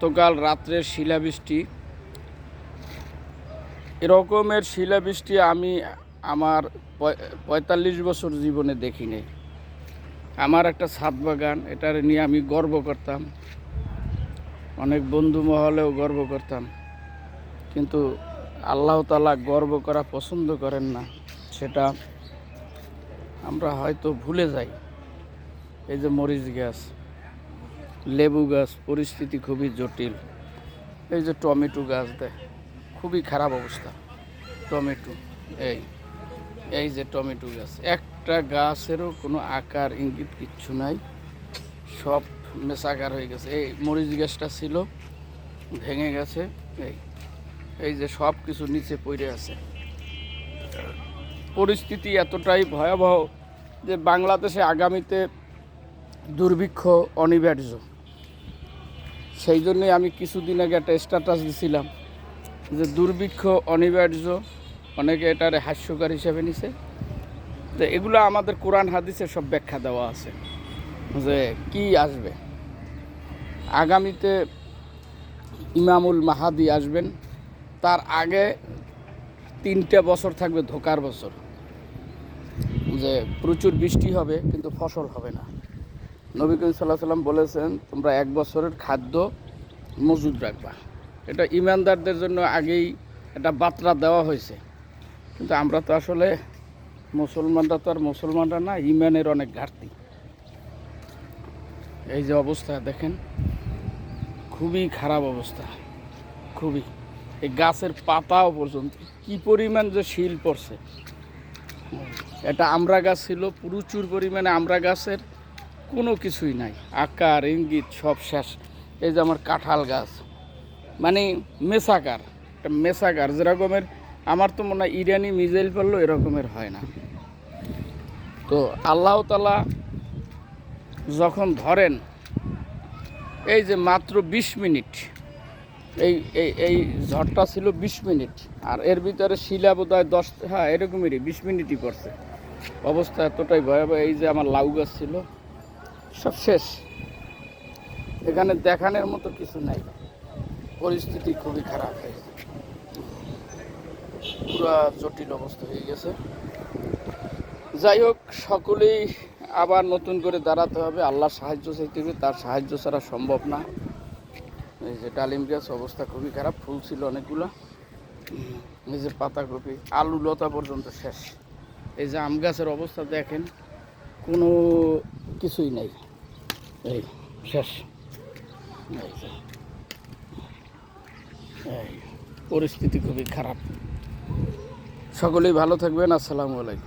গতকাল রাত্রের শিলাবৃষ্টি, এরকমের শিলাবৃষ্টি আমি আমার ৪৫ বছর জীবনে দেখিনি। আমার একটা ছাদ বাগান, এটার নিয়ে আমি গর্ব করতাম, অনেক বন্ধু মহলেও গর্ব করতাম, কিন্তু আল্লাহ তাআলা গর্ব করা পছন্দ করেন না, সেটা আমরা হয়তো ভুলে যাই। এই যে মরিচ গাছ, লেবু গাছ, পরিস্থিতি খুবই জটিল। এই যে টমেটো গাছ, দেয় খুবই খারাপ অবস্থা। টমেটো, এই যে টমেটো গাছ, একটা গাছেরও কোনো আকার ইঙ্গিত কিচ্ছু নাই, সব মেসাকার হয়ে গেছে। এই মরিচ গাছটা ছিল, ভেঙে গেছে। এই যে সব কিছু নিচে পড়ে আছে। পরিস্থিতি এতটাই ভয়াবহ যে বাংলাদেশে আগামীতে দুর্ভিক্ষ অনিবার্য। সেই জন্যই আমি কিছুদিন আগে একটা স্ট্যাটাস দিছিলাম যে দুর্ভিক্ষ অনিবার্য। অনেকে এটারে হাস্যকর হিসেবে নিছে। তো এগুলো আমাদের কোরআন হাদিসে সব ব্যাখ্যা দেওয়া আছে যে কি আসবে। আগামীতে ইমামুল মাহাদি আসবেন, তার আগে 3টা বছর থাকবে ধোঁকার বছর, যে প্রচুর বৃষ্টি হবে কিন্তু ফসল হবে না। নবী করিম সাল্লাল্লাহু আলাইহি ওয়াসাল্লাম বলেছেন, তোমরা 1 বছরের খাদ্য মজুদ রাখবা। এটা ইমানদারদের জন্য আগেই একটা বার্তা দেওয়া হয়েছে, কিন্তু আমরা তো আসলে মুসলমানরা তো আর মুসলমানরা না, ইমানের অনেক ঘাটতি। এই যে অবস্থা দেখেন, খুবই খারাপ অবস্থা, খুবই। এই গাছের পাতাও পর্যন্ত কি পরিমাণ যে শিল পড়ছে। এটা আমড়া গাছ ছিল, প্রচুর পরিমাণে আমড়া গাছের কোনো কিছুই নাই, আকার ইঙ্গিত সব শেষ। এই যে আমার কাঁঠাল গাছ, মানে মেসাকার, একটা মেসাকার যেরকমের, আমার তো মনে হয় ইরানি মিসাইল পড়লো এরকমের হয় না। তো আল্লাহ তাআলা যখন ধরেন, এই যে মাত্র 20 মিনিট, এই এই এই ঝড়টা ছিল 20 মিনিট, আর এর ভিতরে শিলা বোধহয় 10, হ্যাঁ এরকমেরই 20 মিনিটই পড়ছে। অবস্থা এতটাই ভয়াবহ। এই যে আমার লাউ গাছ ছিল, সব শেষ। এখানে দেখানোর মতো কিছু নাই, পরিস্থিতি খুবই খারাপ হয়ে গেছে, পুরা জটিল অবস্থা হয়ে গেছে। যাই হোক, সকলেই আবার নতুন করে দাঁড়াতে হবে, আল্লাহর সাহায্য চাইতে হবে, তার সাহায্য ছাড়া সম্ভব না। এই যে ডালিম গাছ অবস্থা খুবই খারাপ, ফুল ছিল অনেকগুলো। এই যে পাতাকপি, আলু লতা পর্যন্ত শেষ। এই যে আম গাছের অবস্থা দেখেন, কোনো কিছুই নাই, এই শেষ। এই পরিস্থিতি খুবই খারাপ। সকলেই ভালো থাকবেন। আসসালামু আলাইকুম।